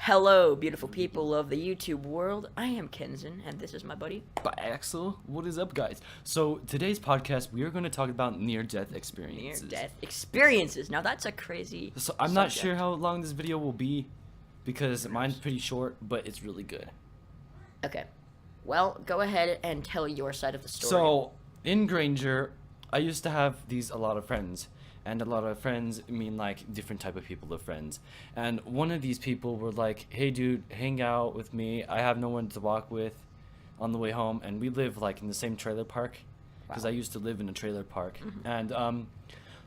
Hello, beautiful people of the YouTube world. I am Kenzen, and this is my buddy. By Axel, what is up, guys? So today's podcast, we are going to talk about near-death experiences. Near-death experiences. Now that's a crazy. So I'm not subject. sure how long this video will be, because mine's pretty short, but it's really good. Okay. Well, go ahead and tell your side of the story. So in Granger, I used to have a lot of friends, and a lot of friends mean like different type of people of friends. And one of these people were like, "Hey, dude, hang out with me. I have no one to walk with on the way home," and we live like in the same trailer park, because Wow. I used to live in a trailer park. And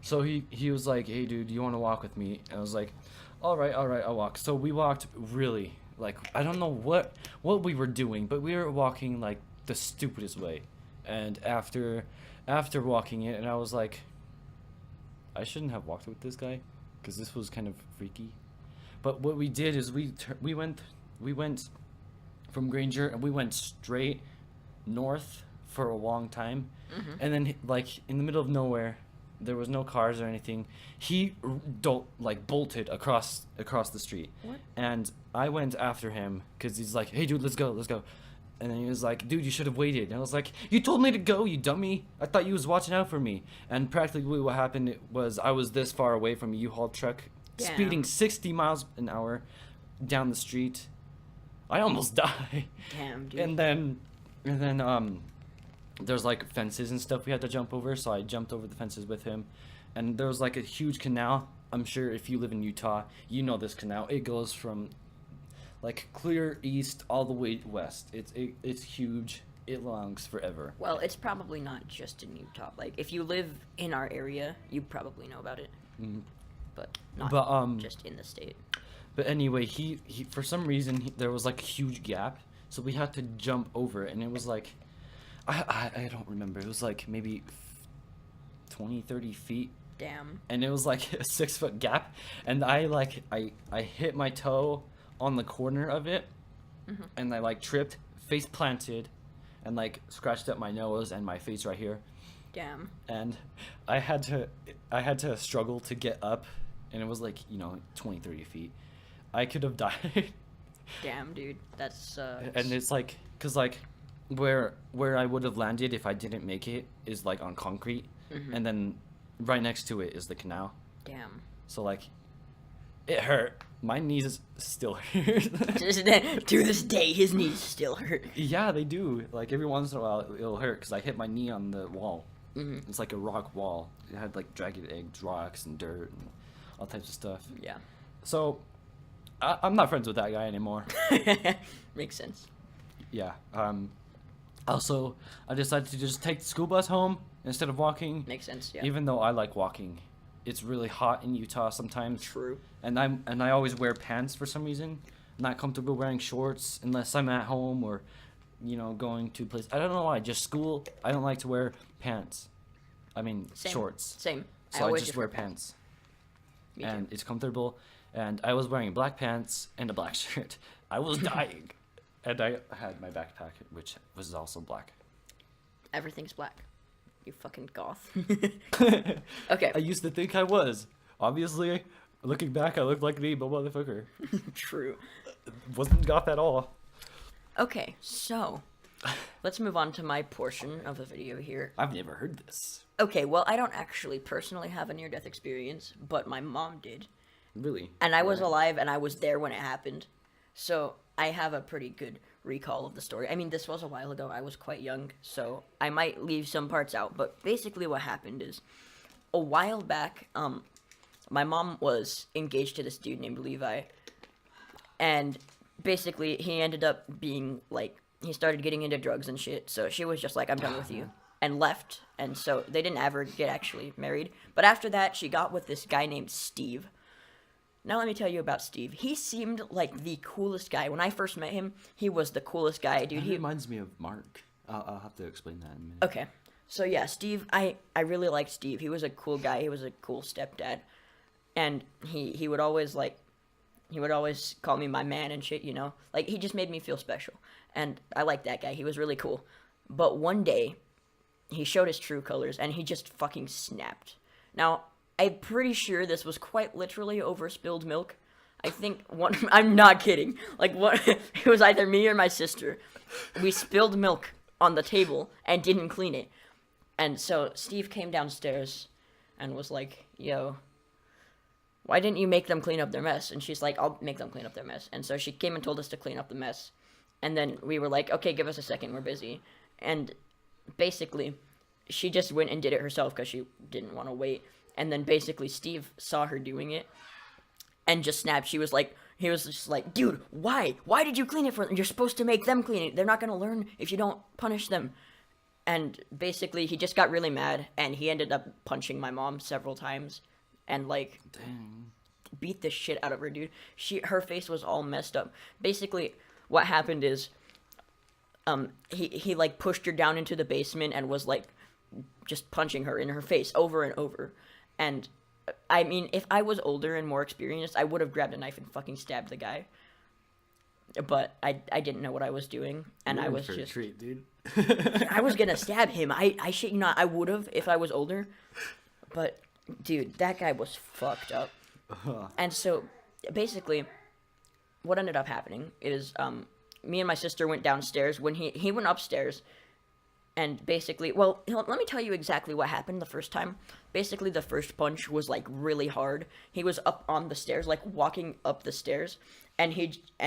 so he was like, "Hey, dude, you want to walk with me?" And I was like, all right, I'll walk." So we walked really, like, I don't know what we were doing, but we were walking like the stupidest way. And after walking it, and I was like, I shouldn't have walked with this guy, because this was kind of freaky. But what we did is we went from Granger, and we went straight north for a long time. And then, like, in the middle of nowhere, there was no cars or anything. He bolted across the street. What? And I went after him, because he's like, "Hey, dude, let's go." And then he was like, "Dude, you should have waited." And I was like, "You told me to go, you dummy. I thought you was watching out for me." And practically what happened was I was this far away from a U-Haul truck, Damn. speeding 60 miles an hour down the street. I almost died. Damn, dude. And then there's like fences and stuff we had to jump over, so I jumped over the fences with him. And there was like a huge canal. I'm sure if you live in Utah, you know this canal. It goes from like clear east all the way west. It's huge. It longs forever. Well, it's probably not just in Utah. Like, if you live in our area, you probably know about it. But not But just in the state. But anyway, he for some reason there was like a huge gap, so we had to jump over it, and it was like I don't remember. It was like maybe 20-30 feet, Damn. and it was like a 6-foot gap, and I hit my toe on the corner of it, and I like tripped, face planted, and like scratched up my nose and my face right here. Damn. And I had to struggle to get up, and it was like, 20-30 feet. I could have died. Damn, dude. That's And it's like, cause like where I would have landed if I didn't make it is like on concrete, and then right next to it is the canal. damn. So like, it hurt. My knees still hurt. To this day, his knees still hurt. Yeah, they do. Like every once in a while, it'll hurt because I hit my knee on the wall. It's like a rock wall. It had like jagged edges, rocks, and dirt, and all types of stuff. Yeah. So I'm not friends with that guy anymore. Makes sense. Yeah. Also, I decided to just take the school bus home instead of walking. Makes sense, yeah. Even though I like walking, it's really hot in Utah sometimes. True. And I always wear pants for some reason. I'm not comfortable wearing shorts unless I'm at home or, going to a place. I don't know why. Just school. I don't like to wear pants. I mean, Same. shorts. Same. So I always just wear pants. Me And too. it's comfortable. And I was wearing black pants and a black shirt. I was dying. And I had my backpack, which was also black. Everything's black. You fucking goth. I Okay. used to think I was. Obviously, looking back, I looked like an emo motherfucker. True. Wasn't goth at all. Okay, so let's move on to my portion of the video here. I've never heard this. Okay, well, I don't actually personally have a near-death experience, but my mom did. Really? And I was alive, and I was there when it happened. So I have a pretty good recall of the story. I mean, this was a while ago. I was quite young, so I might leave some parts out. But basically what happened is, a while back, my mom was engaged to this dude named Levi. And basically, he ended up being, like, he started getting into drugs and shit. So she was just like, "I'm done with you." And left. And so they didn't ever get actually married. But after that, she got with this guy named Steve. Now let me tell you about Steve. He seemed like the coolest guy. When I first met him, he was the coolest guy, dude. That He reminds me of Mark. I'll have to explain that in a minute. Okay. So yeah, Steve, I really liked Steve. He was a cool guy. He was a cool stepdad. And he would always call me my man and shit, Like, he just made me feel special. And I liked that guy. He was really cool. But one day, he showed his true colors, and he just fucking snapped. Now, I'm pretty sure this was quite literally over spilled milk. I think one. I'm not kidding. Like what? It was either me or my sister. We spilled milk on the table and didn't clean it, and so Steve came downstairs, and was like, "Yo, why didn't you make them clean up their mess?" And she's like, "I'll make them clean up their mess." And so she came and told us to clean up the mess, and then we were like, "Okay, give us a second. We're busy," and basically, she just went and did it herself because she didn't want to wait. And then basically, Steve saw her doing it and just snapped. He was just like, "Dude, why? Why did you clean it for them? You're supposed to make them clean it. They're not going to learn if you don't punish them." And basically, he just got really mad, and he ended up punching my mom several times and, like, Dang. beat the shit out of her, dude. Her face was all messed up. Basically, what happened is, he like pushed her down into the basement and was like just punching her in her face over and over. And I mean, if I was older and more experienced, I would have grabbed a knife and fucking stabbed the guy. But I didn't know what I was doing, and You're I in was for a just treat, dude. I was gonna stab him. I shit you not, I would have if I was older. But dude, that guy was fucked up. And so basically, what ended up happening is me and my sister went downstairs. When he went upstairs, and basically, well, let me tell you exactly what happened the first time. Basically, the first punch was like really hard. He was up on the stairs, like walking up the stairs, and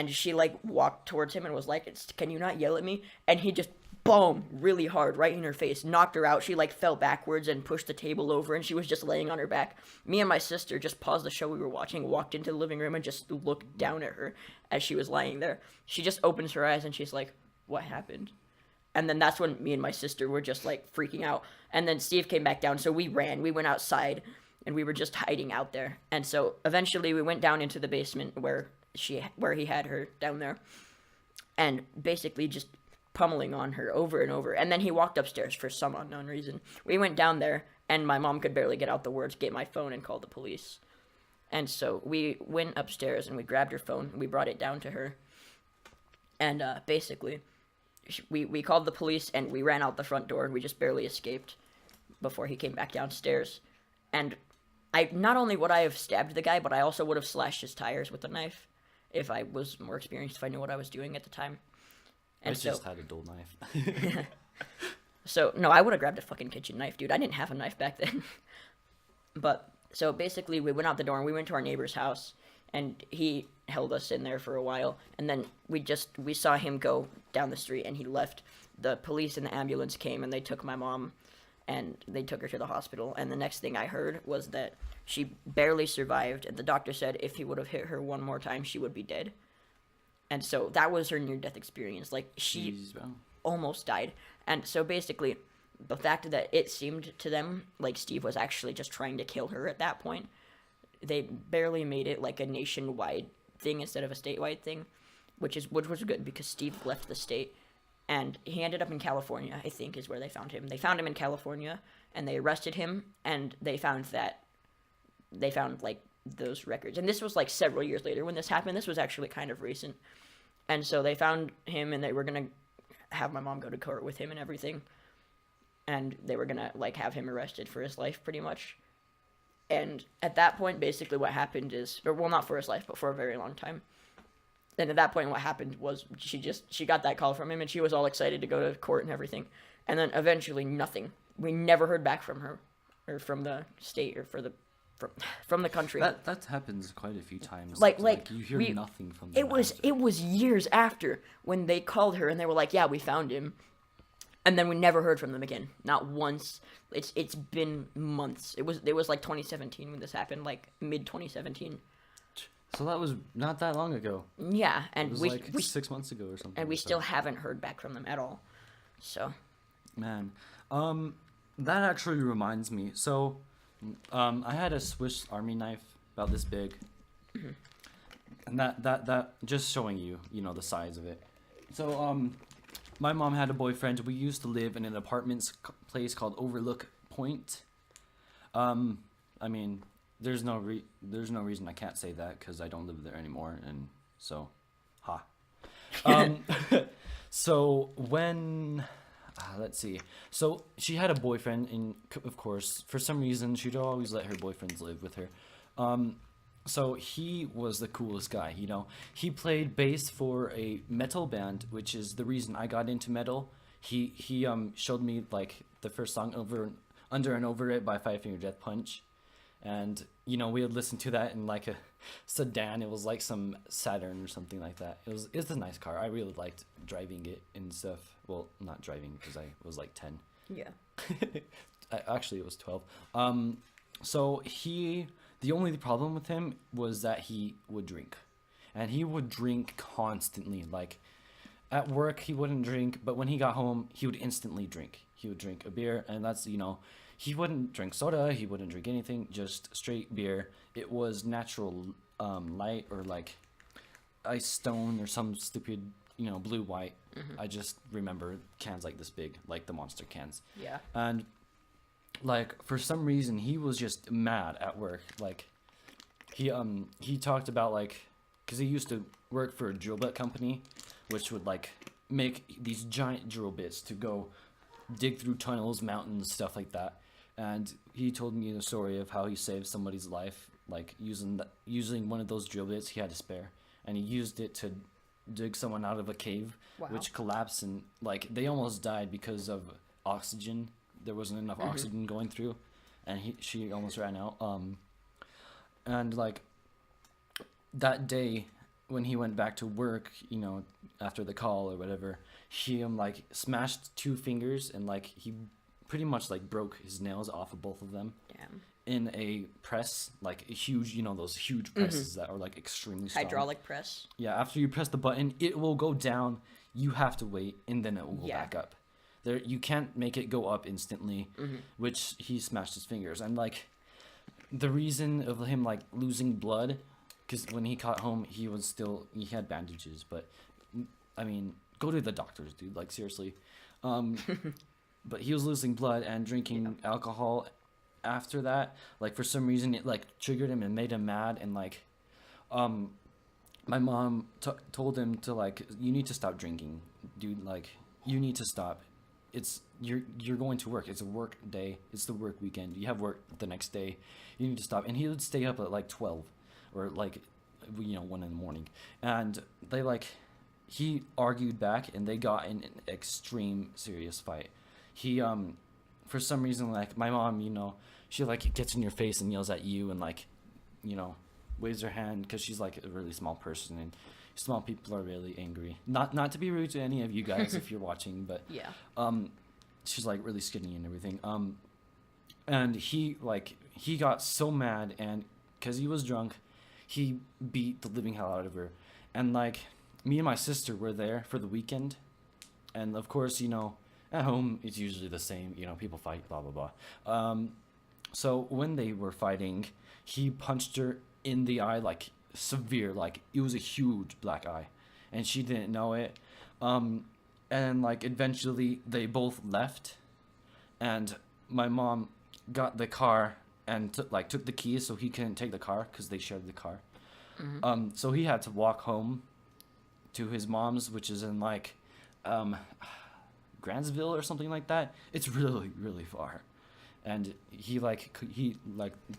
she like walked towards him and was like, "Can you not yell at me?" And he just boom, really hard, right in her face, knocked her out. She like fell backwards and pushed the table over, and she was just laying on her back. Me and my sister just paused the show we were watching, walked into the living room, and just looked down at her as she was lying there. She just opens her eyes and she's like, "What happened?" And then that's when me and my sister were just like freaking out. And then Steve came back down, so we ran. We went outside, and we were just hiding out there. And so eventually we went down into the basement where he had her down there, and basically just pummeling on her over and over. And then he walked upstairs for some unknown reason. We went down there, and my mom could barely get out the words, "Get my phone," and call the police. And so we went upstairs and we grabbed her phone and we brought it down to her. And basically, we called the police and we ran out the front door, and we just barely escaped before he came back downstairs. And not only would I have stabbed the guy, but I also would have slashed his tires with a knife if I was more experienced, if I knew what I was doing at the time. And I just had a dull knife. So, no, I would have grabbed a fucking kitchen knife, dude. I didn't have a knife back then. But, so basically, we went out the door and we went to our neighbor's house, and he held us in there for a while, and then we saw him go down the street, and he left. The police and the ambulance came, and they took my mom, and they took her to the hospital, and the next thing I heard was that she barely survived, and the doctor said if he would have hit her one more time, she would be dead. And so that was her near-death experience. Like, she Jeez, bro. almost died. And so basically, the fact that it seemed to them like Steve was actually just trying to kill her at that point, they barely made it like a nationwide thing instead of a statewide thing, which was good because Steve left the state, and he ended up in California, I think, is where they found him. They found him in California, and they arrested him, and they found like those records. And this was like several years later when this happened. This was actually kind of recent. And so they found him, and they were gonna have my mom go to court with him and everything, and they were gonna like have him arrested for his life pretty much. And at that point, basically what happened is, or well, not for his life, but for a very long time. And at that point, what happened was she got that call from him, and she was all excited to go to court and everything. And then eventually nothing. We never heard back from her, or from the state, or from the country. That happens quite a few times. Like you hear nothing from them. It was years after when they called her and they were like, "Yeah, we found him," and then we never heard from them again. Not once. It's been months. It was like 2017 when this happened, like mid 2017. So that was not that long ago. Yeah, and It was like 6 months ago or something. And we like still that. haven't heard back from them at all. So, Man, that actually reminds me. So, I had a Swiss Army knife about this big, and that just showing you, the size of it. So, my mom had a boyfriend. We used to live in an apartment place called Overlook Point. I mean, there's no reason I can't say that because I don't live there anymore, and so, So when, let's see. So she had a boyfriend, and of course, for some reason, she'd always let her boyfriends live with her. So he was the coolest guy, you know. He played bass for a metal band, which is the reason I got into metal. He showed me like the first song over Under and Over It by Five Finger Death Punch. And you know, we would listen to that in like a sedan. It was like some Saturn or something like that. It was a nice car. I really liked driving it and stuff. Well, not driving because I was like 10. Yeah. Actually, it was 12. So the only problem with him was that he would drink, and he would drink constantly. Like at work, he wouldn't drink, but when he got home, he would instantly drink. He would drink a beer, and that's, you know, he wouldn't drink soda. He wouldn't drink anything, just straight beer. It was natural light or like Ice Stone or some stupid, you know, blue white. I just remember cans like this big, like the Monster cans. Yeah. And like for some reason he was just mad at work. Like he talked about like, because he used to work for a drill bit company, which would like make these giant drill bits to go dig through tunnels, mountains, stuff like that. And he told me the story of how he saved somebody's life, like using one of those drill bits he had to spare, and he used it to dig someone out of a cave, Wow. which collapsed, and like they almost died because of oxygen. There wasn't enough oxygen going through, and she almost ran out. And like that day when he went back to work, you know, after the call or whatever, he like smashed 2 fingers, and like he pretty much like broke his nails off of both of them. Damn. In a press, like a huge, you know, those huge presses that are like extremely strong. Hydraulic press. Yeah, after you press the button, it will go down. You have to wait, and then it will go Yeah. back up. There, you can't make it go up instantly, which he smashed his fingers. And like, the reason of him like losing blood, because when he got home, he had bandages. But I mean, go to the doctors, dude. Like seriously. But he was losing blood and drinking alcohol. After that, like for some reason, it like triggered him and made him mad. And like, my mom told him to like, you need to stop drinking, dude. Like, you need to stop. You're going to work. It's a work day. It's the work weekend. You have work the next day. You need to stop. And he would stay up at like 12 or like, you know, 1 in the morning. And they like, he argued back, and they got in an extreme serious fight. He for some reason, like my mom, you know, she like gets in your face and yells at you, and like, you know, waves her hand because she's like a really small person, and small people are really angry. Not to be rude to any of you guys if you're watching, but Yeah. she's like really skinny and everything. And he got so mad, and because he was drunk, he beat the living hell out of her. And like me and my sister were there for the weekend, and of course, you know, at home it's usually the same. You know, people fight, blah blah blah. So when they were fighting, he punched her in the eye, like severe, like it was a huge black eye, and she didn't know it. And like eventually they both left, and my mom got the car and took the keys so he couldn't take the car because they shared the car. So he had to walk home to his mom's, which is in like Grantsville or something like that. It's really really far. And he a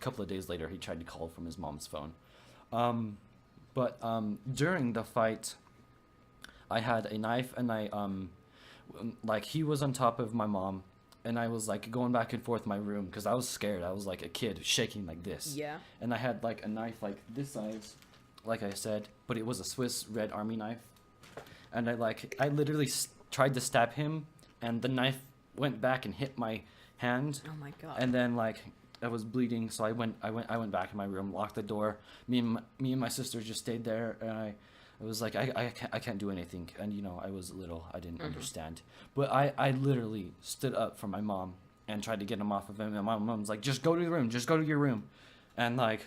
couple of days later, he tried to call from his mom's phone. But during the fight, I had a knife, and like he was on top of my mom, and I was like going back and forth in my room because I was scared. I was like a kid shaking like this. Yeah. And I had like a knife like this size, like I said, but it was a Swiss Red Army knife. And I literally tried to stab him, and the knife went back and hit my hand. Oh my god. And then like I was bleeding, so I went back in my room, locked the door. Me and my sister just stayed there, and I was like, I can't do anything. And you know, I was little, I didn't understand. But I literally stood up for my mom and tried to get him off of him, and my mom's like, just go to your room, just go to your room. And like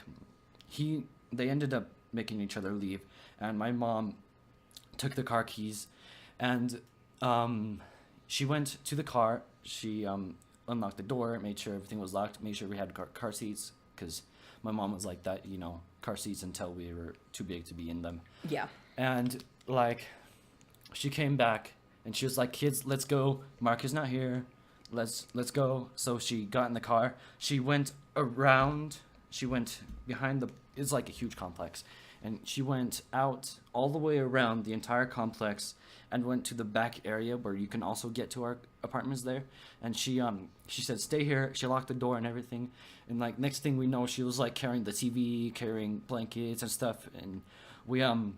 they ended up making each other leave, and my mom took the car keys, and she went to the car. She unlocked the door, made sure everything was locked, made sure we had car seats, because my mom was like that, you know, car seats until we were too big to be in them. Yeah. And like she came back and she was like, kids, let's go, Mark is not here, let's go. So she got in the car, she went behind it's like a huge complex, and she went out all the way around the entire complex and went to the back area where you can also get to our apartments there. And she said, stay here. She locked the door and everything. And like next thing we know, she was like carrying the TV, carrying blankets and stuff. And we and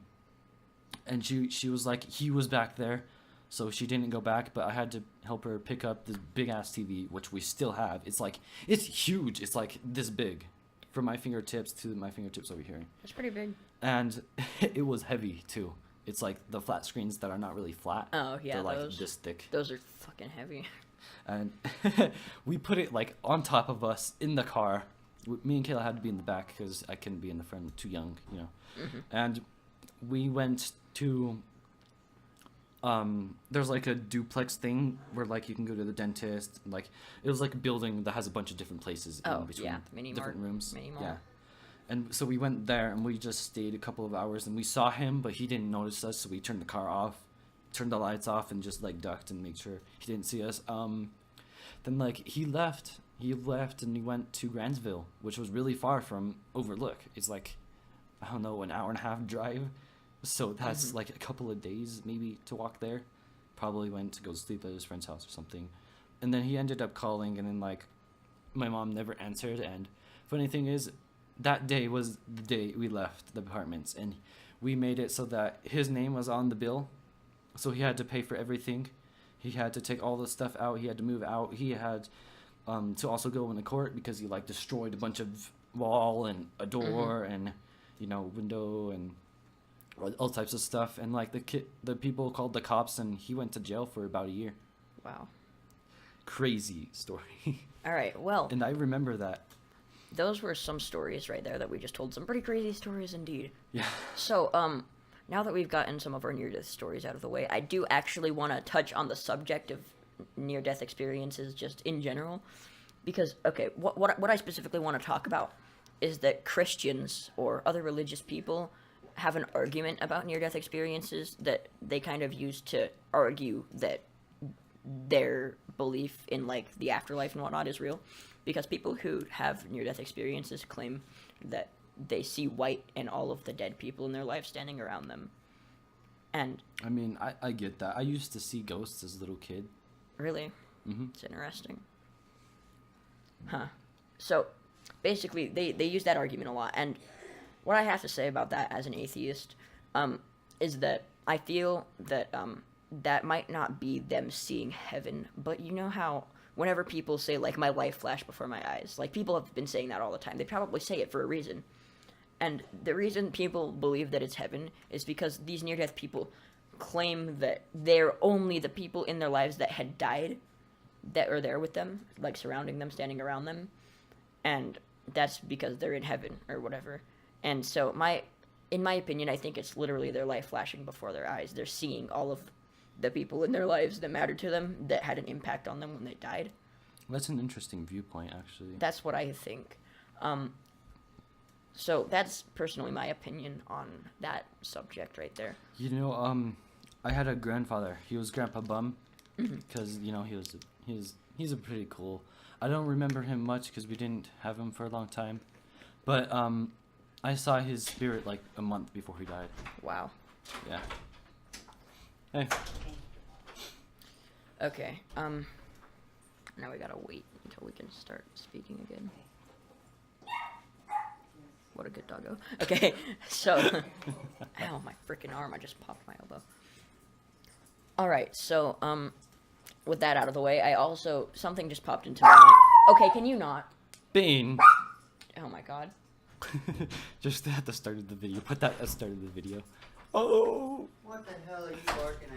she was like, he was back there, so she didn't go back. But I had to help her pick up this big ass TV, which we still have. It's huge. It's like this big, from my fingertips to my fingertips over here. That's pretty big. And it was heavy too. It's like the flat screens that are not really flat. Oh, yeah, they're like those, this thick. Those are fucking heavy. And we put it like on top of us in the car. Me and Kayla had to be in the back because I couldn't be in the front, too young, you know. Mm-hmm. And we went to there's like a duplex thing where like you can go to the dentist. Like it was like a building that has a bunch of different places in between different rooms. Yeah. And so we went there and we just stayed a couple of hours and we saw him, but he didn't notice us, so we turned the car off, turned the lights off, and just like ducked and made sure he didn't see us. Then like he left and he went to Grantsville, which was really far from Overlook. It's like, I don't know, an hour and a half drive. So that's like a couple of days maybe to walk there. Probably went to go sleep at his friend's house or something. And then he ended up calling, and then like my mom never answered. And funny thing is, that day was the day we left the apartments, and we made it so that his name was on the bill, so he had to pay for everything. He had to take all the stuff out. He had to move out. He had to also go into court because he like destroyed a bunch of wall and a door and window and all types of stuff. And like the people called the cops, and he went to jail for about a year. Wow. Crazy story. All right. Well. And I remember that. Those were some stories right there that we just told. Some pretty crazy stories indeed. Yeah. So, now that we've gotten some of our near-death stories out of the way, I do actually want to touch on the subject of near-death experiences just in general. Because, okay, what I specifically want to talk about is that Christians or other religious people have an argument about near-death experiences that they kind of use to argue that their belief in, like, the afterlife and whatnot is real. Because people who have near-death experiences claim that they see white and all of the dead people in their life standing around them. And I mean, I get that. I used to see ghosts as a little kid. Really? Mm-hmm. It's interesting. Huh. So, basically, they use that argument a lot. And what I have to say about that as an atheist is that I feel that that might not be them seeing heaven, but you know how whenever people say, like, my life flashed before my eyes, like, people have been saying that all the time. They probably say it for a reason. And the reason people believe that it's heaven is because these near-death people claim that they're only the people in their lives that had died that are there with them, like, surrounding them, standing around them. And that's because they're in heaven or whatever. And so, in my opinion, I think it's literally their life flashing before their eyes. They're seeing all of the people in their lives that mattered to them, that had an impact on them when they died. That's an interesting viewpoint, actually. That's what I think. So that's personally my opinion on that subject right there. You know, I had a grandfather. He was Grandpa Bum, because he's a pretty cool. I don't remember him much because we didn't have him for a long time, but I saw his spirit like a month before he died. Wow. Yeah. Hey. Okay. Now we gotta wait until we can start speaking again. What a good doggo. Okay, so... Ow, my freaking arm. I just popped my elbow. Alright, so, with that out of the way, I also... Something just popped into my mind. Okay, can you not? Bean. Oh my god. Just at the start of the video. Put that at the start of the video. Oh! What the hell are you barking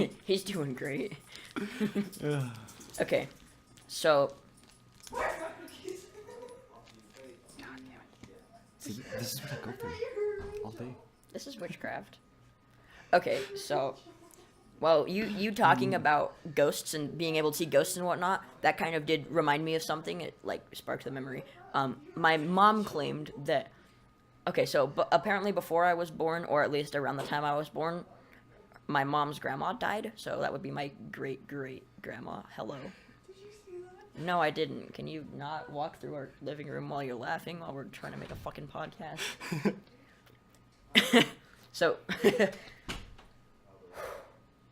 at? He's doing great. Okay, so... See, this is what I go through all day. This is witchcraft. Okay, so... Well, you talking about ghosts and being able to see ghosts and whatnot, that kind of did remind me of something. It, like, sparked the memory. My mom claimed that... Okay, so apparently before I was born, or at least around the time I was born, my mom's grandma died. So that would be my great-great-grandma. Hello. Did you see No, I didn't. Can you not walk through our living room while you're laughing while we're trying to make a fucking podcast? So,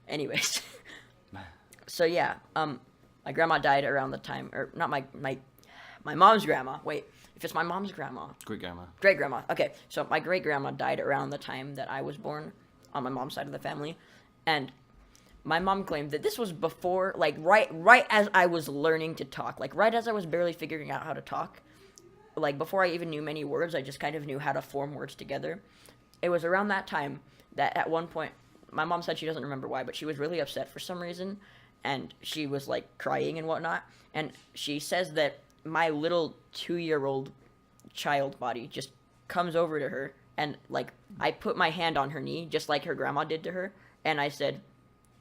anyways. So yeah, my grandma died around the time, or not my mom's grandma. Wait, if it's my mom's grandma. Great grandma. Great grandma. Okay, so my great grandma died around the time that I was born on my mom's side of the family, and my mom claimed that this was before, like right as I was learning to talk, like right as I was barely figuring out how to talk, like before I even knew many words, I just kind of knew how to form words together. It was around that time that at one point, my mom said she doesn't remember why, but she was really upset for some reason, and she was like crying and whatnot, and she says that my little 2-year-old child body just comes over to her, and like I put my hand on her knee just like her grandma did to her, and I said,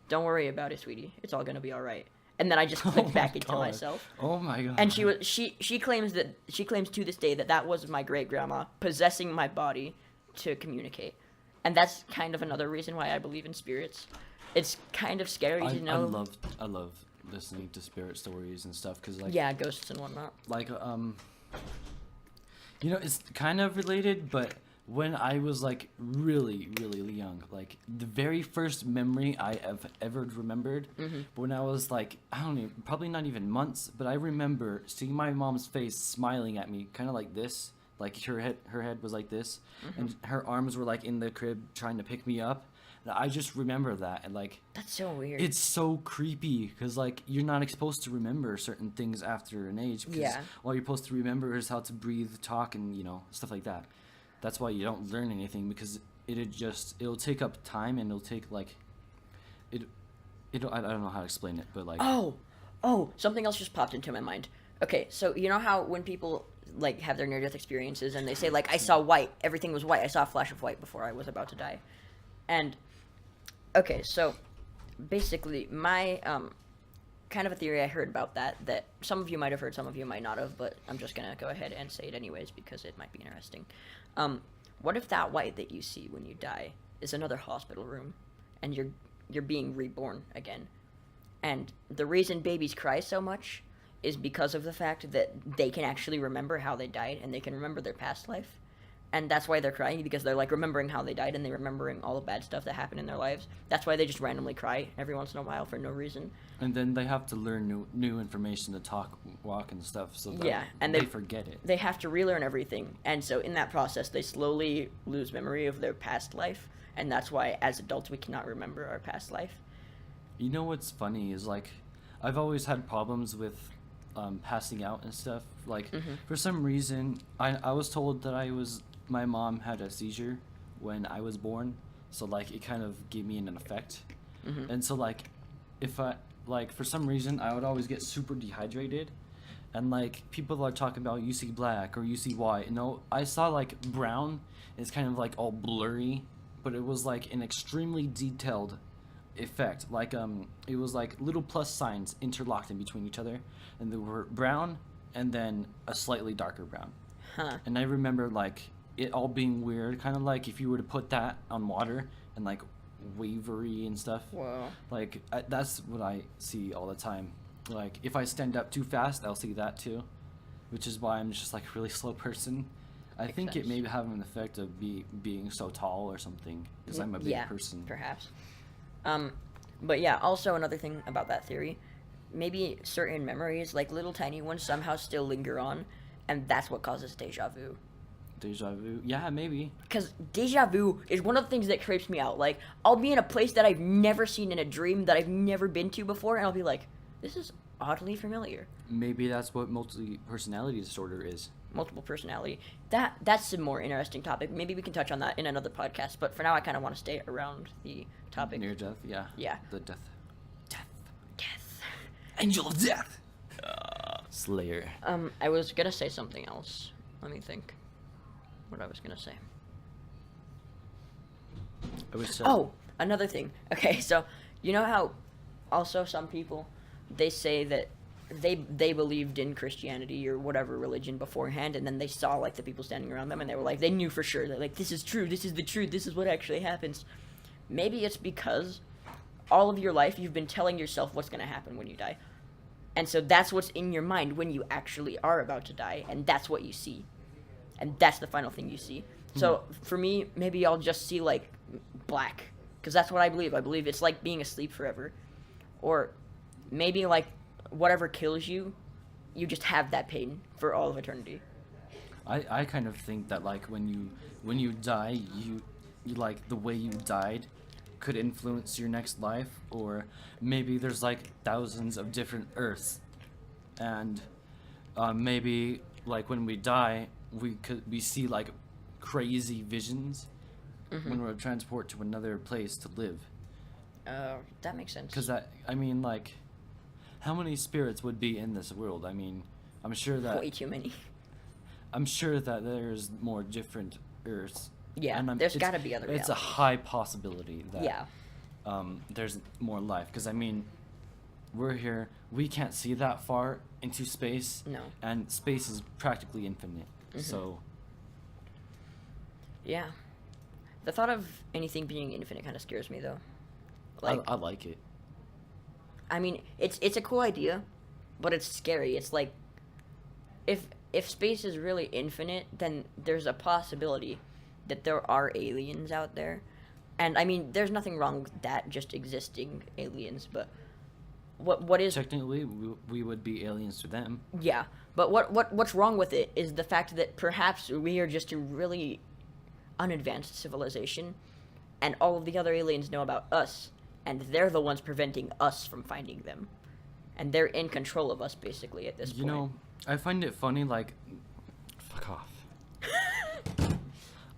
"Don't worry about it, sweetie. It's all gonna be all right." And then I just clicked back into myself. Oh my god. And she claims to this day that was my great grandma possessing my body to communicate, and that's kind of another reason why I believe in spirits. It's kind of scary to know. I love listening to spirit stories and stuff because like yeah, ghosts and whatnot. Like you know, it's kind of related, but when I was like really young, like the very first memory I have ever remembered, when I was like, I don't know, probably not even months, but I remember seeing my mom's face smiling at me, kind of like this, like her head was like this, and her arms were like in the crib trying to pick me up. And I just remember that, and like That's so weird. it's so creepy because like you're not supposed to remember certain things after an age. Because Yeah. all you're supposed to remember is how to breathe, talk, and you know, stuff like that. That's why you don't learn anything, because it'll take up time, and it'll take like I don't know how to explain it, but like Oh, something else just popped into my mind. Okay, so you know how when people like have their near-death experiences and they say like I saw white, everything was white, I saw a flash of white before I was about to die. And okay, so basically my kind of a theory I heard about that some of you might have heard, some of you might not have, but I'm just gonna go ahead and say it anyways because it might be interesting. What if that white that you see when you die is another hospital room, and you're being reborn again? And the reason babies cry so much is because of the fact that they can actually remember how they died, and they can remember their past life. And that's why they're crying, because they're like remembering how they died, and they're remembering all the bad stuff that happened in their lives. That's why they just randomly cry every once in a while for no reason. And then they have to learn new information to talk, walk, and stuff, so that and they forget it. They have to relearn everything, and so in that process, they slowly lose memory of their past life, and that's why as adults we cannot remember our past life. You know what's funny is like I've always had problems with passing out and stuff. Like for some reason, I was told that my mom had a seizure when I was born, so like it kind of gave me an effect. And so like if I like for some reason I would always get super dehydrated, and like people are talking about you see black or you see white. No, I saw like brown. It's kind of like all blurry, but it was like an extremely detailed effect. Like it was like little plus signs interlocked in between each other, and they were brown and then a slightly darker brown. And I remember like it all being weird, kind of like if you were to put that on water and like wavery and stuff. Whoa. Like that's what I see all the time. Like if I stand up too fast, I'll see that too, which is why I'm just like a really slow person. I think sense. it may have an effect of being so tall or something, because I'm a big person. Perhaps. But yeah, also another thing about that theory, maybe certain memories, like little tiny ones, somehow still linger on, and that's what causes deja vu. Deja vu? Yeah, maybe. Because deja vu is one of the things that creeps me out. Like, I'll be in a place that I've never seen in a dream, that I've never been to before, and I'll be like, this is oddly familiar. Maybe that's what multi-personality disorder is. Multiple personality. That's a more interesting topic. Maybe we can touch on that in another podcast, but for now I kind of want to stay around the topic. Near death, yeah. Yeah. The death. Death. Angel of death! Slayer. I was gonna say something else. Let me think what I was gonna say. Oh, another thing. Okay, so you know how also some people, they say that they believed in Christianity or whatever religion beforehand, and then they saw like the people standing around them, and they were like, they knew for sure that like this is true, this is the truth, this is what actually happens. Maybe it's because all of your life you've been telling yourself what's gonna happen when you die. And so that's what's in your mind when you actually are about to die, and that's what you see. And that's the final thing you see. So for me, maybe I'll just see like black, because that's what I believe. I believe it's like being asleep forever. Or maybe like whatever kills you, you just have that pain for all of eternity. I kind of think that like when you die, you like the way you died could influence your next life, or maybe there's like thousands of different Earths, and maybe like when we die, we see like crazy visions when we're transported to another place to live. That makes sense. Because I mean, like, how many spirits would be in this world? I mean, I'm sure that Way too many. I'm sure that there's more different Earths. Yeah, and there's got to be other It's a realities. high possibility that Yeah. there's more life. Because I mean, we're here. We can't see that far into space. No. And space is practically infinite. So Yeah. The thought of anything being infinite kind of scares me, though. Like, I like it. I mean, it's a cool idea, but it's scary. It's like, if space is really infinite, then there's a possibility that there are aliens out there. And I mean, there's nothing wrong with that, just existing aliens, but what is Technically, we would be aliens to them. yeah, but what's wrong with it is the fact that perhaps we are just a really unadvanced civilization, and all of the other aliens know about us, and they're the ones preventing us from finding them, and they're in control of us basically at this point. You know, I find it funny, like, fuck off.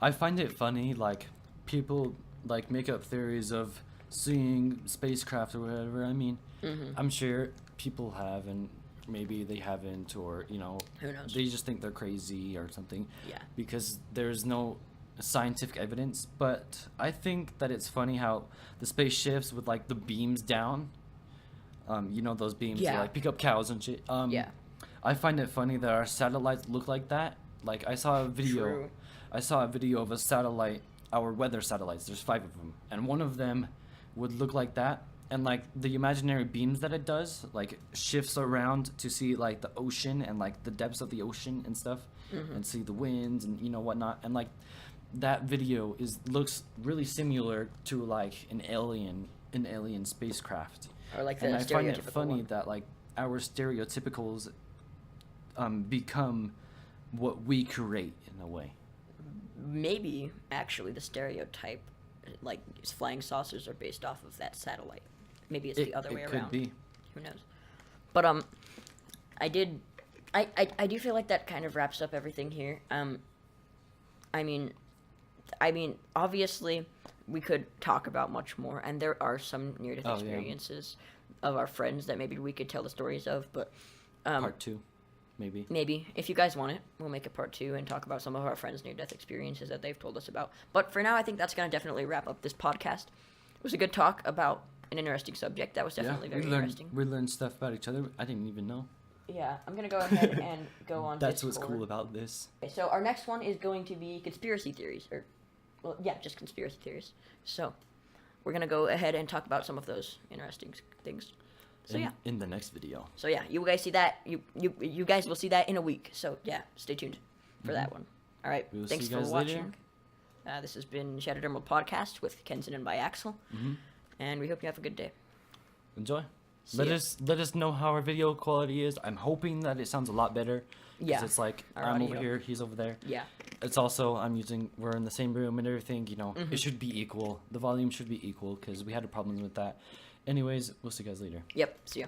I find it funny, like, people, like, make up theories of seeing spacecraft or whatever. I mean, I'm sure people have, and maybe they haven't, or, you know, Who knows? they just think they're crazy or something. Yeah. Because there's no scientific evidence, but I think that it's funny how the spaceships with, like, the beams down, you know, those beams Yeah. to, like, pick up cows and shit. Yeah. I find it funny that our satellites look like that. Like, I saw a video. True. I saw a video of a satellite, our weather satellites. There's 5 of them, and one of them would look like that. And like the imaginary beams that it does, like shifts around to see like the ocean and like the depths of the ocean and stuff, and see the winds and you know whatnot. And like that video looks really similar to like an alien spacecraft. Or like the And I find it stereotypical funny one. that like our stereotypicals become what we create in a way. Maybe actually the stereotype, like flying saucers, are based off of that satellite. Maybe it's the other way It around. could be. Who knows? But I do feel like that kind of wraps up everything here. I mean, obviously we could talk about much more, and there are some near-death Oh, yeah. experiences of our friends that maybe we could tell the stories of. But Part 2, maybe. maybe if you guys want it, we'll make a part 2 and talk about some of our friends' near-death experiences that they've told us about. But for now, I think that's gonna definitely wrap up this podcast. It was a good talk about an interesting subject. That was definitely very interesting. We learned stuff about each other I didn't even know. Yeah, I'm gonna go ahead and go on. That's what's Discord. cool about this. Okay, so our next one is going to be conspiracy theories, or, well, yeah, just conspiracy theories. So we're gonna go ahead and talk about some of those interesting things. So yeah, In the next video. you guys see that. You guys will see that in a week. So yeah, stay tuned for that one. All right, We will thanks see you for guys watching. later. This has been Shattered Emerald Podcast with Kenton and by Axel, and we hope you have a good day. Enjoy. See Let ya. us know how our video quality is. I'm hoping that it sounds a lot better. 'Cause Yeah, it's like our I'm audio. over here, he's over there. Yeah, It's also we're in the same room and everything. You know, it should be equal. The volume should be equal because we had a problem with that. Anyways, we'll see you guys later. yep. See ya.